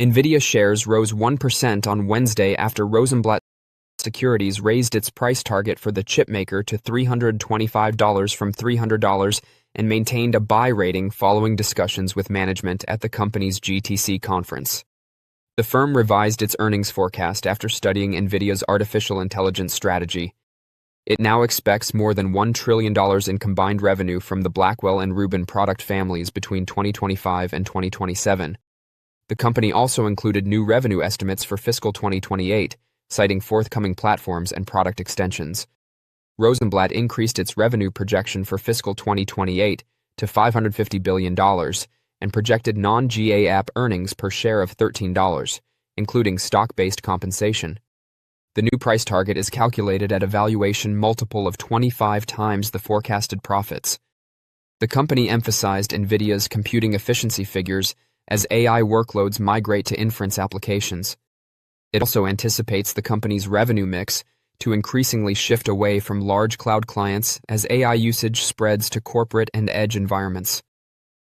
Nvidia shares rose 1% on Wednesday after Rosenblatt Securities raised its price target for the chipmaker to $325 from $300 and maintained a buy rating following discussions with management at the company's GTC conference. The firm revised its earnings forecast after studying Nvidia's artificial intelligence strategy. It now expects more than $1 trillion in combined revenue from the Blackwell and Rubin product families between 2025 and 2027. The company also included new revenue estimates for fiscal 2028, citing forthcoming platforms and product extensions. Rosenblatt increased its revenue projection for fiscal 2028 to $550 billion and projected non-GAAP earnings per share of $13, including stock-based compensation. The new price target is calculated at a valuation multiple of 25 times the forecasted profits. The company emphasized Nvidia's computing efficiency figures as AI workloads migrate to inference applications. It also anticipates the company's revenue mix to increasingly shift away from large cloud clients as AI usage spreads to corporate and edge environments.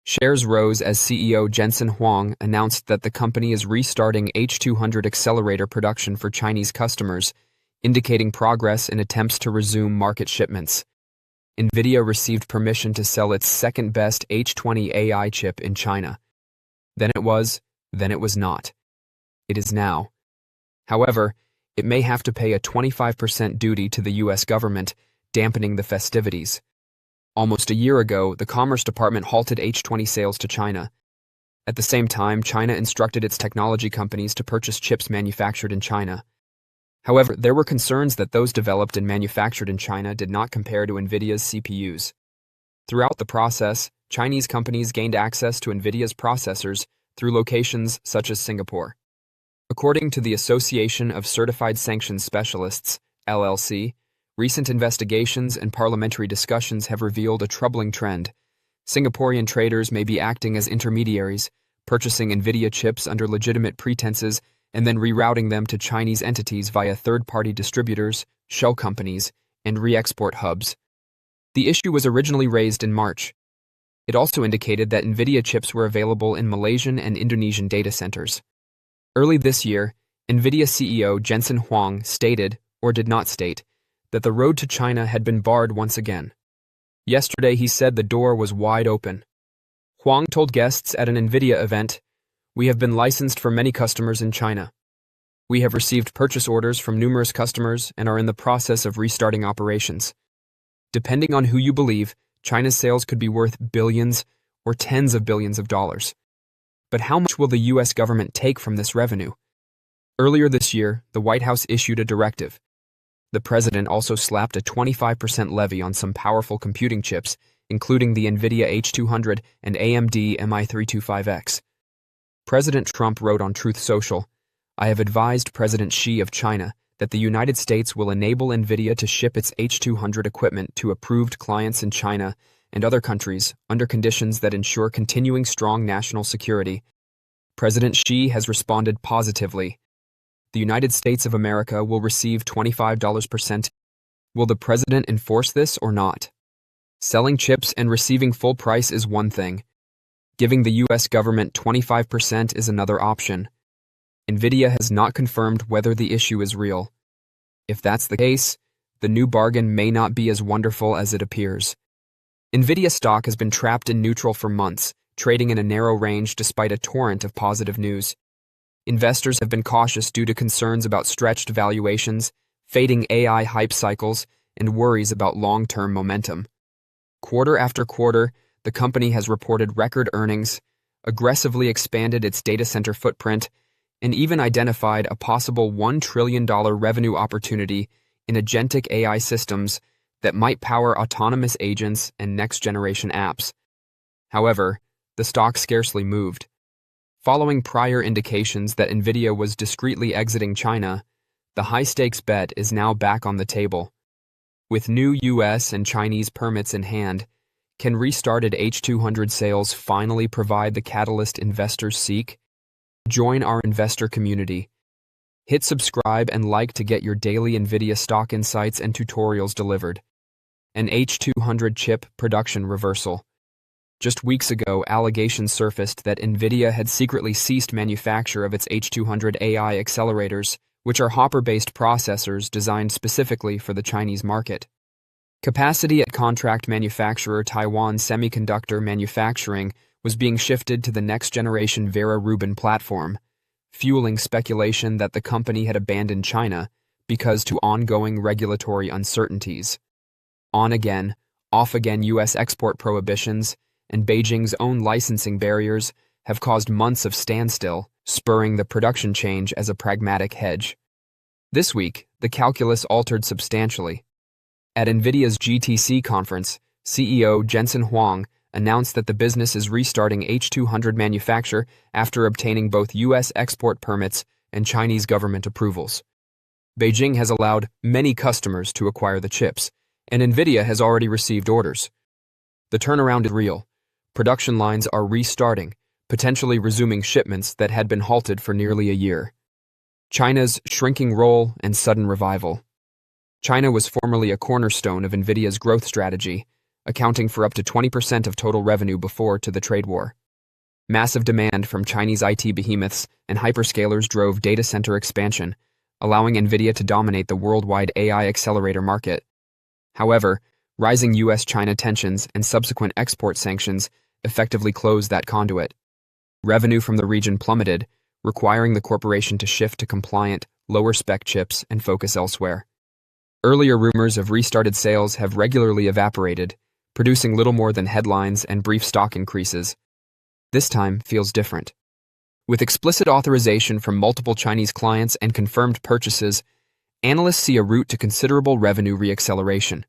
Shares rose as CEO Jensen Huang announced that the company is restarting H200 accelerator production for Chinese customers, indicating progress in attempts to resume market shipments. Nvidia received permission to sell its second-best H20 AI chip in China. Then it was not. It is now. However, it may have to pay a 25% duty to the U.S. government, dampening the festivities. Almost a year ago, the Commerce Department halted H20 sales to China. At the same time, China instructed its technology companies to purchase chips manufactured in China. However, there were concerns that those developed and manufactured in China did not compare to Nvidia's CPUs. Throughout the process, Chinese companies gained access to Nvidia's processors through locations such as Singapore. According to the Association of Certified Sanctions Specialists, LLC, recent investigations and parliamentary discussions have revealed a troubling trend. Singaporean traders may be acting as intermediaries, purchasing Nvidia chips under legitimate pretenses and then rerouting them to Chinese entities via third-party distributors, shell companies, and re-export hubs. The issue was originally raised in March. It also indicated that Nvidia chips were available in Malaysian and Indonesian data centers. Early this year, Nvidia CEO Jensen Huang stated, or did not state, that the road to China had been barred once again. Yesterday he said the door was wide open. Huang told guests at an Nvidia event, "We have been licensed for many customers in China. We have received purchase orders from numerous customers and are in the process of restarting operations. Depending on who you believe, China's sales could be worth billions or tens of billions of dollars. But how much will the U.S. government take from this revenue?" Earlier this year, the White House issued a directive. The president also slapped a 25% levy on some powerful computing chips, including the Nvidia H200 and AMD MI325X. President Trump wrote on Truth Social, "I have advised President Xi of China that the United States will enable Nvidia to ship its H200 equipment to approved clients in China and other countries under conditions that ensure continuing strong national security." President Xi has responded positively. The United States of America will receive $25%. Will the president enforce this or not? Selling chips and receiving full price is one thing. Giving the U.S. government 25% is another option. Nvidia has not confirmed whether the issue is real. If that's the case, the new bargain may not be as wonderful as it appears. Nvidia stock has been trapped in neutral for months, trading in a narrow range despite a torrent of positive news. Investors have been cautious due to concerns about stretched valuations, fading AI hype cycles, and worries about long-term momentum. Quarter after quarter, the company has reported record earnings, aggressively expanded its data center footprint, and even identified a possible $1 trillion revenue opportunity in agentic AI systems that might power autonomous agents and next-generation apps. However, the stock scarcely moved. Following prior indications that Nvidia was discreetly exiting China, the high-stakes bet is now back on the table. With new U.S. and Chinese permits in hand, can restarted H200 sales finally provide the catalyst investors seek? Join our investor community. Hit subscribe and like to get your daily Nvidia stock insights and tutorials delivered. An H200 chip production reversal. Just weeks ago, allegations surfaced that Nvidia had secretly ceased manufacture of its H200 AI accelerators, which are Hopper-based processors designed specifically for the Chinese market. Capacity at contract manufacturer Taiwan Semiconductor Manufacturing was being shifted to the next-generation Vera Rubin platform, fueling speculation that the company had abandoned China because of ongoing regulatory uncertainties. On-again, off-again U.S. export prohibitions and Beijing's own licensing barriers have caused months of standstill, spurring the production change as a pragmatic hedge. This week, the calculus altered substantially. At Nvidia's GTC conference, CEO Jensen Huang announced that the business is restarting H200 manufacture after obtaining both U.S. export permits and Chinese government approvals. Beijing has allowed many customers to acquire the chips, and Nvidia has already received orders. The turnaround is real. Production lines are restarting, potentially resuming shipments that had been halted for nearly a year. China's shrinking role and sudden revival. China was formerly a cornerstone of Nvidia's growth strategy, accounting for up to 20% of total revenue before the trade war. Massive demand from Chinese IT behemoths and hyperscalers drove data center expansion, allowing Nvidia to dominate the worldwide AI accelerator market. However, rising U.S.-China tensions and subsequent export sanctions effectively closed that conduit. Revenue from the region plummeted, requiring the corporation to shift to compliant, lower-spec chips and focus elsewhere. Earlier rumors of restarted sales have regularly evaporated, producing little more than headlines and brief stock increases. This time feels different. With explicit authorization from multiple Chinese clients and confirmed purchases, analysts see a route to considerable revenue reacceleration.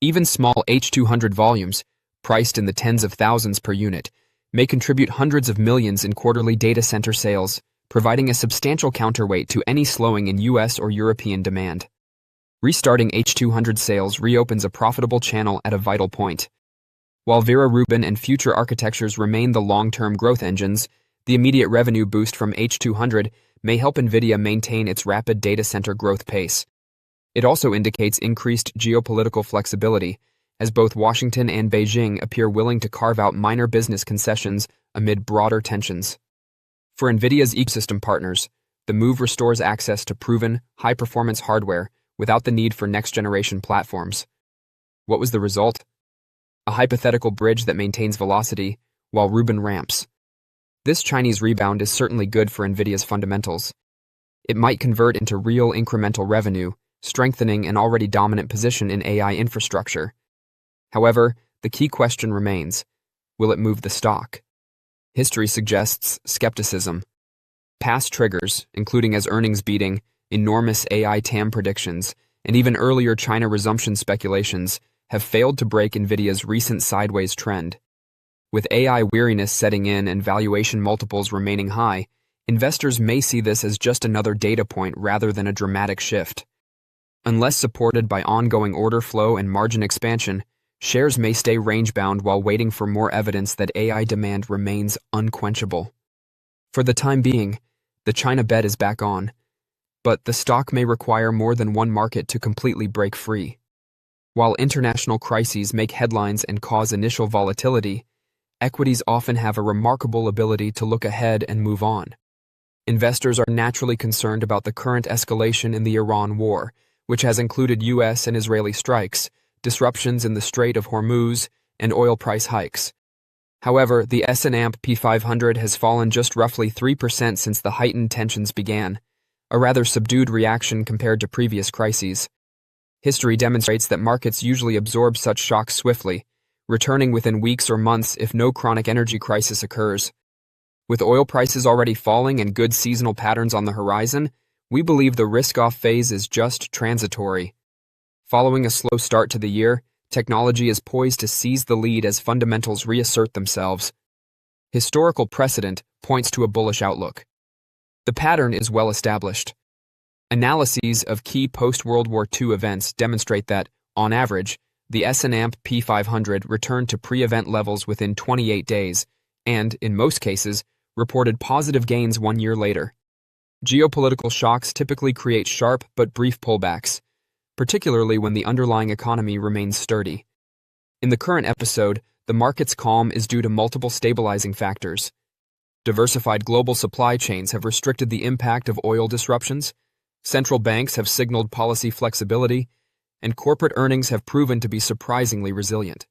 Even small H200 volumes, priced in the tens of thousands per unit, may contribute hundreds of millions in quarterly data center sales, providing a substantial counterweight to any slowing in U.S. or European demand. Restarting H200 sales reopens a profitable channel at a vital point. While Vera Rubin and future architectures remain the long-term growth engines, the immediate revenue boost from H200 may help Nvidia maintain its rapid data center growth pace. It also indicates increased geopolitical flexibility, as both Washington and Beijing appear willing to carve out minor business concessions amid broader tensions. For Nvidia's ecosystem partners, the move restores access to proven, high-performance hardware without the need for next-generation platforms. What was the result? A hypothetical bridge that maintains velocity while Rubin ramps. This Chinese rebound is certainly good for Nvidia's fundamentals. It might convert into real incremental revenue, strengthening an already dominant position in AI infrastructure. However, the key question remains, will it move the stock? History suggests skepticism. Past triggers, including as earnings beating, enormous AI TAM predictions, and even earlier China resumption speculations, have failed to break Nvidia's recent sideways trend. With AI weariness setting in and valuation multiples remaining high, investors may see this as just another data point rather than a dramatic shift. Unless supported by ongoing order flow and margin expansion, shares may stay range-bound while waiting for more evidence that AI demand remains unquenchable. For the time being, the China bet is back on, but the stock may require more than one market to completely break free. While international crises make headlines and cause initial volatility, equities often have a remarkable ability to look ahead and move on. Investors are naturally concerned about the current escalation in the Iran war, which has included U.S. and Israeli strikes, disruptions in the Strait of Hormuz, and oil price hikes. However, the S&P 500 has fallen just roughly 3% since the heightened tensions began, a rather subdued reaction compared to previous crises. History demonstrates that markets usually absorb such shocks swiftly, returning within weeks or months if no chronic energy crisis occurs. With oil prices already falling and good seasonal patterns on the horizon, we believe the risk-off phase is just transitory. Following a slow start to the year, technology is poised to seize the lead as fundamentals reassert themselves. Historical precedent points to a bullish outlook. The pattern is well established. Analyses of key post-World War II events demonstrate that, on average, the S&P 500 returned to pre-event levels within 28 days and, in most cases, reported positive gains 1 year later. Geopolitical shocks typically create sharp but brief pullbacks, particularly when the underlying economy remains sturdy. In the current episode, The market's calm is due to multiple stabilizing factors. Diversified global supply chains have restricted the impact of oil disruptions, central banks have signaled policy flexibility, and corporate earnings have proven to be surprisingly resilient.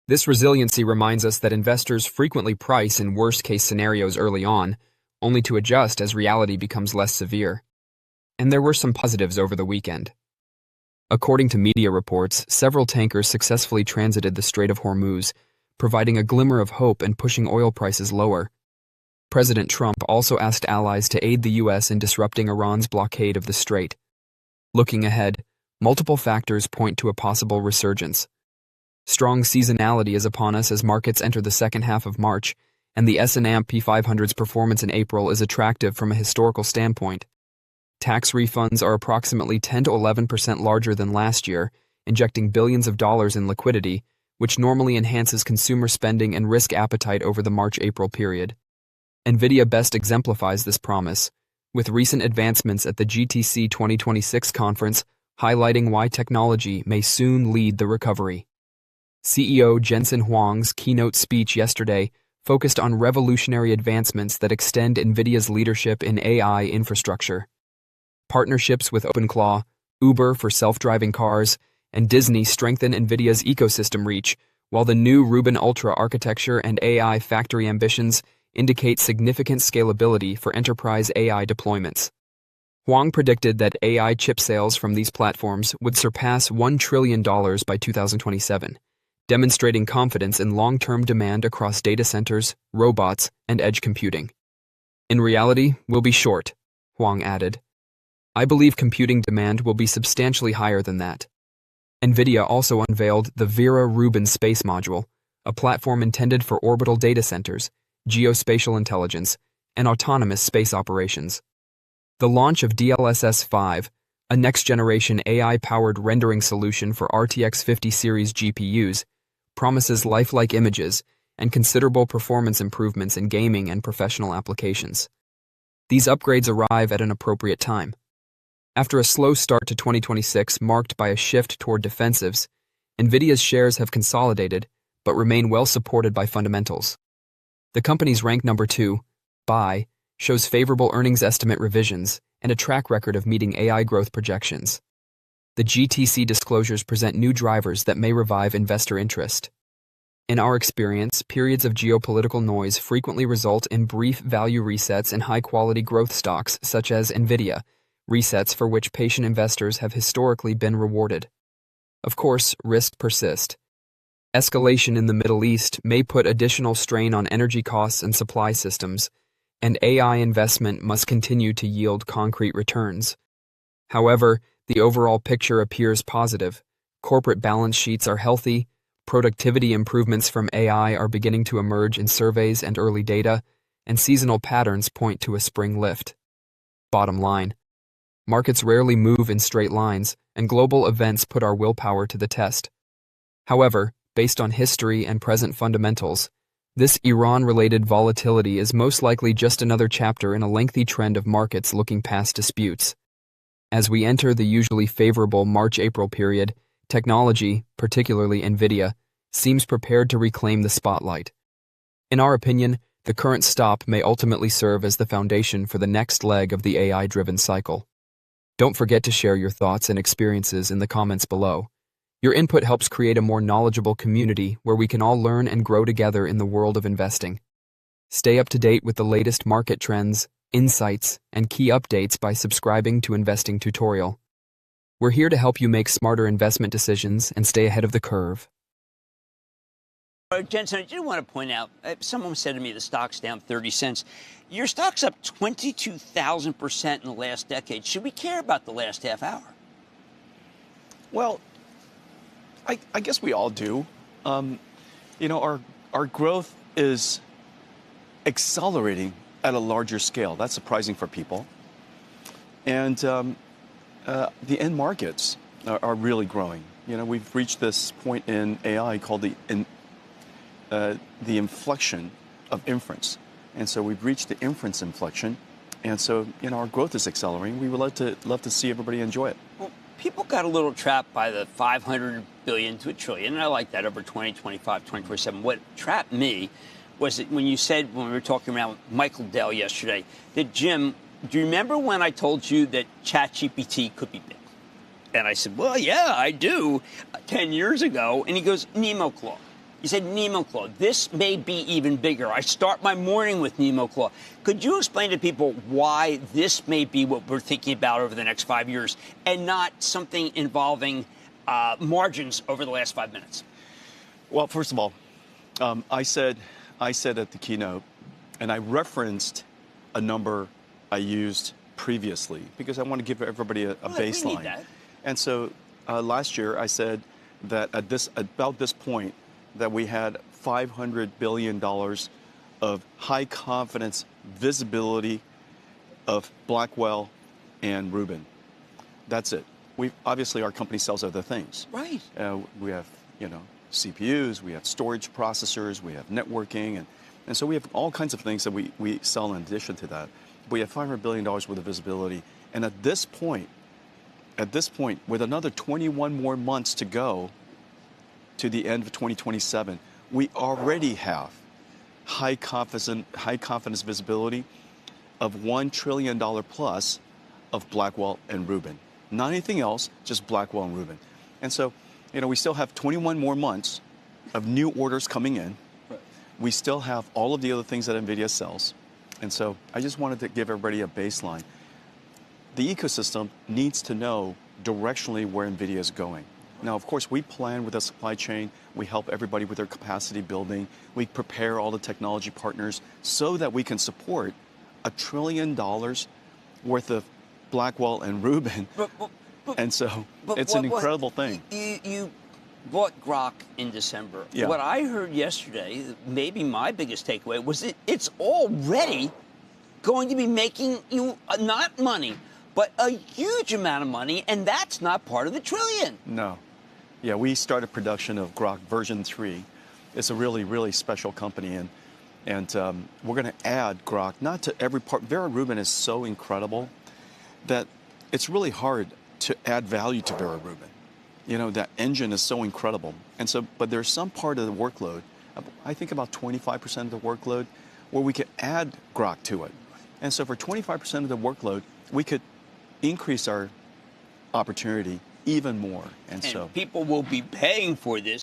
This resiliency reminds us that investors frequently price in worst-case scenarios early on, only to adjust as reality becomes less severe. And there were some positives over the weekend. According to media reports, several tankers successfully transited the Strait of Hormuz, providing a glimmer of hope and pushing oil prices lower. President Trump also asked allies to aid the U.S. in disrupting Iran's blockade of the strait. Looking ahead, multiple factors point to a possible resurgence. Strong seasonality is upon us as markets enter the second half of March, and the S&P 500's performance in April is attractive from a historical standpoint. Tax refunds are approximately 10 to 11% larger than last year, injecting billions of dollars in liquidity, which normally enhances consumer spending and risk appetite over the March-April period. Nvidia best exemplifies this promise, with recent advancements at the GTC 2026 conference highlighting why technology may soon lead the recovery. CEO Jensen Huang's keynote speech yesterday focused on revolutionary advancements that extend Nvidia's leadership in AI infrastructure. Partnerships with OpenClaw, Uber for self-driving cars, and Disney strengthen Nvidia's ecosystem reach, while the new Rubin Ultra architecture and AI factory ambitions indicate significant scalability for enterprise AI deployments. Huang predicted that AI chip sales from these platforms would surpass $1 trillion by 2027, demonstrating confidence in long-term demand across data centers, robots, and edge computing. In reality, we'll be short, Huang added. I believe computing demand will be substantially higher than that. Nvidia also unveiled the Vera Rubin space module, a platform intended for orbital data centers, geospatial intelligence, and autonomous space operations. The launch of DLSS-5, a next-generation AI-powered rendering solution for RTX 50 series GPUs, promises lifelike images and considerable performance improvements in gaming and professional applications. These upgrades arrive at an appropriate time. After a slow start to 2026 marked by a shift toward defensives, Nvidia's shares have consolidated but remain well supported by fundamentals. The company's rank number 2, buy, shows favorable earnings estimate revisions and a track record of meeting AI growth projections. The GTC disclosures present new drivers that may revive investor interest. In our experience, periods of geopolitical noise frequently result in brief value resets in high-quality growth stocks such as Nvidia, resets for which patient investors have historically been rewarded. Of course, risks persist. Escalation in the Middle East may put additional strain on energy costs and supply systems, and AI investment must continue to yield concrete returns. However, the overall picture appears positive. Corporate balance sheets are healthy, productivity improvements from AI are beginning to emerge in surveys and early data, and seasonal patterns point to a spring lift. Bottom line, markets rarely move in straight lines, and global events put our willpower to the test. However, based on history and present fundamentals, this Iran-related volatility is most likely just another chapter in a lengthy trend of markets looking past disputes. As we enter the usually favorable March-April period, technology, particularly Nvidia, seems prepared to reclaim the spotlight. In our opinion, the current stop may ultimately serve as the foundation for the next leg of the AI-driven cycle. Don't forget to share your thoughts and experiences in the comments below. Your input helps create a more knowledgeable community where we can all learn and grow together in the world of investing. Stay up to date with the latest market trends, insights, and key updates by subscribing to Investing Tutorial. We're here to help you make smarter investment decisions and stay ahead of the curve. Jensen, I do want to point out, someone said to me the stock's down 30 cents. Your stock's up 22,000% in the last decade. Should we care about the last half hour? Well, I guess we all do. Our growth is accelerating at a larger scale. That's surprising for people. And the end markets are really growing. We've reached this point in AI called the inflection of inference. And so we've reached the inference inflection. And so, our growth is accelerating. We would love to see everybody enjoy it. Well, people got a little trapped by the $500 billion to $1 trillion, and I like that over 2025, 2027. What trapped me was that when you said, when we were talking around Michael Dell yesterday, that Jim, do you remember when I told you that ChatGPT could be big? And I said, well, yeah, I do, 10 years ago. And he goes, NemoClaw. He said, NemoClaw, this may be even bigger. I start my morning with NemoClaw. Could you explain to people why this may be what we're thinking about over the next 5 years and not something involving margins over the last 5 minutes? Well, first of all, I said at the keynote, and I referenced a number I used previously because I want to give everybody a baseline. We need that. And so last year I said that about this point that we had $500 billion of high confidence visibility of Blackwell and Rubin. That's it. Obviously our company sells other things. Right. We have, CPUs, we have storage processors, we have networking, and so we have all kinds of things that we sell in addition to that. We have $500 billion worth of visibility. And at this point, with another 21 more months to go to the end of 2027, we already have high confidence visibility of $1 trillion plus of Blackwell and Rubin. Not anything else, just Blackwell and Rubin. And so, we still have 21 more months of new orders coming in. Right. We still have all of the other things that NVIDIA sells. And so I just wanted to give everybody a baseline. The ecosystem needs to know directionally where NVIDIA is going. Now, of course, we plan with the supply chain. We help everybody with their capacity building. We prepare all the technology partners so that we can support $1 trillion worth of Blackwell and Rubin. And so it's an incredible thing. You bought Grok in December. Yeah. What I heard yesterday, maybe my biggest takeaway, was that it's already going to be making you not money, but a huge amount of money, and that's not part of the trillion. No. Yeah, we started production of Grok version 3. It's a really, really special company, and we're going to add Grok, not to every part. Vera Rubin is so incredible that it's really hard to add value to Vera Rubin. That engine is so incredible. And so, but there's some part of the workload, I think about 25% of the workload, where we could add Grok to it. And so for 25% of the workload, we could increase our opportunity even more. And so people will be paying for this.